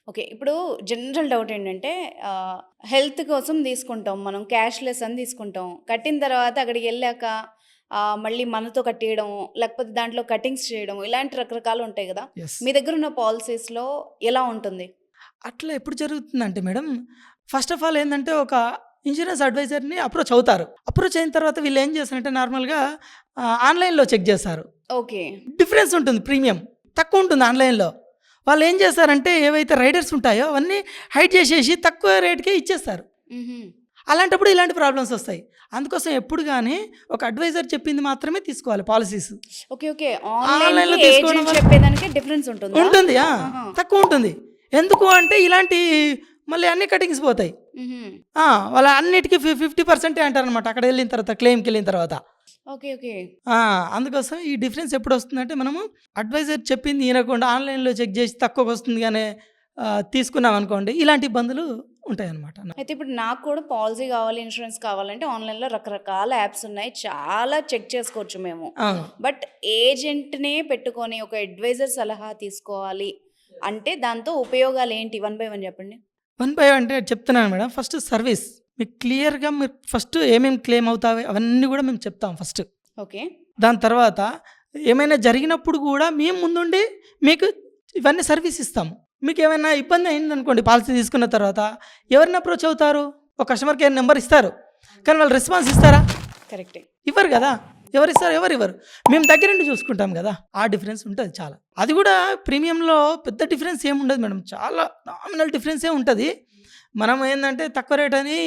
Okay. ఇప్పుడు general doubt ఏంటంటే health కోసం తీసుకుంటాం. మనం క్యాష్‌లెస్ అని తీసుకుంటాం. కట్టిన తర్వాత అక్కడికెళ్ళాక మళ్ళీ మనతో కట్టియడం, లేకపోతే దాంట్లో కటింగ్స్ చేయడం ఇలాంటి రకరకాలు ఉంటాయి గదా! యెస్. మీ దగ్గరున్న పాలిసీస్‌లో ఎలా ఉంటుంది? అట్లా ఎప్పుడు జరుగుతుందంటే మేడం, ఫస్ట్ ఆఫ్ ఆల్ ఏందంటే ఒక ఇన్స్యూరెన్స్ అడ్వైజర్‌ని అప్రోచ్ అవుతారు. అప్రోచ్ అయిన తర్వాత వీళ్ళేం చేస్తారంటే నార్మల్‌గా ఆన్‌లైన్‌లో చెక్ చేస్తారు. ఓకే. డిఫరెన్స్ ఉంటుంది ప్రీమియం. తక్కువుంటుంది ఆన్‌లైన్‌లో. వాళ్ళేం చేస్తారంటే ఏవైతే రైడర్స్ ఉంటాయో అవన్నీ హైడ్ చేసేసి తక్కువ రేట్‌కే ఇచ్చేస్తారు. హుహు. అలాంటప్పుడు ఇలాంటి ప్రాబ్లమ్స్ వస్తాయి. అందుకోసం ఎప్పుడు గాని ఒక అడ్వైజర్ చెప్పింది మాత్రమే తీసుకోవాలి పాలిసీస్. ఓకే. ఓకే. ఆన్‌లైన్‌కి ఆన్‌లైన్‌లో తీసుకోవడం ఏజెంట్ వల్ల చెప్పేదానికి డిఫరెన్స్ ఉంటుందా? ఉంటుంది. ఆహా! తక్కువుంటుంది. ఎందుకు అంటే ఇలాంటి మళ్ళీ అన్ని కటింగ్స్ పోతాయి. హుహు. ఆ! వాళ్ళ అన్నిటికి 50% అంటారనమాట అక్కడెళ్ళిన తర్వాత క్లెయిమ్‌కెళ్ళిన తర్వాత. ఓకే. ఓకే. ఆ! అందుకోసం ఈ డిఫరెన్స్ ఎప్పుడొస్తుందంటే మనము అడ్వైజర్ చెప్పింది ఇనకుండా ఆన్‌లైన్‌లో చెక్ చేసి తక్కువకొస్తుంది గానే తీసుకున్నామనుకోండి ఇలాంటి ఇబ్బందులు ఉంటాయన్నమాట. అయితే ఇప్పుడు నాకు కూడా పాలిసీ కావాలి, ఇన్సూరెన్స్ కావాలంటే ఆన్‌లైన్‌లో రకరకాల యాప్స్ ఉన్నాయి. చాలా చెక్ చేసుకోవచ్చు మేము. అవును. బట్ ఏజెంట్‌నే పెట్టుకొని ఒక అడ్వైజర్ సలహా తీసుకోవాలి అంటే దాంతో ఉపయోగాలేంటి? వన్ బై వన్ చెప్పండి. వన్ బై అంటే చెప్తున్నాను మేడం. First service. మీకు క్లియర్‌గా మీరు ఫస్ట్ ఏమేమి క్లెయిమ్ అవుతాయి అవన్నీ గూడా మేము చెప్తాం ఫస్ట్. ఓకే. దాని తర్వాత ఏమైనా జరిగినప్పుడు గూడా మేము ముందుండి మీకు ఇవన్నీ సర్వీస్ ఇస్తాము. మీకేమైనా ఇబ్బంది అయిందనుకోండి పాలసీ తీసుకున్న తర్వాత ఎవరిని అప్రోచ్ అవుతారు? ఒక కస్టమర్ కేర్ నంబర్ ఇస్తారు. కానీ వాళ్ళు రెస్పాన్స్ ఇస్తారా? కరెక్టే. ఇవ్వరు గదా! ఎవరిస్తారు? ఎవరివ్వరు. మేము దగ్గరుండి చూసుకుంటాం గదా! ఆ డిఫరెన్స్ ఉంటది చాలా. అది గూడా ప్రీమియంలో పెద్ద డిఫరెన్స్ ఏముండదు మేడం. చాలా నామినల్ డిఫరెన్సే ఉంటది. మనం ఏందంటే తక్కువ రేట్ అని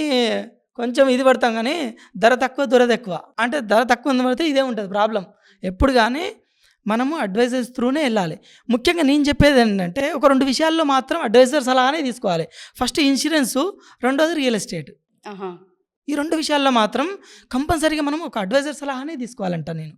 కొంచెం ఇది పడతాం గానీ, ధర తక్కువ, దురదెక్కువ. అంటే ధర తక్కువ పడితే ఇదే ఉంటది ప్రాబ్లమ్. ఎప్పుడు గానీ మనము అడ్వైజర్స్ త్రూనే ఎళ్ళాలి. ముఖ్యంగా నేను చెప్పేదేంటంటే, ఒక 2 విషయాల్లో మాత్రం అడ్వైజర్ సలహానే తీసుకోవాలి. ఫస్ట్ ఇన్స్యూరెన్సు, రెండోది రియల్ ఎస్టేట్. ఆహా! ఈ 2 విషయాల్లో మాత్రం కంపల్సరీగా మనం ఒక అడ్వైజర్ సలహానే తీసుకోవాలంట నేను.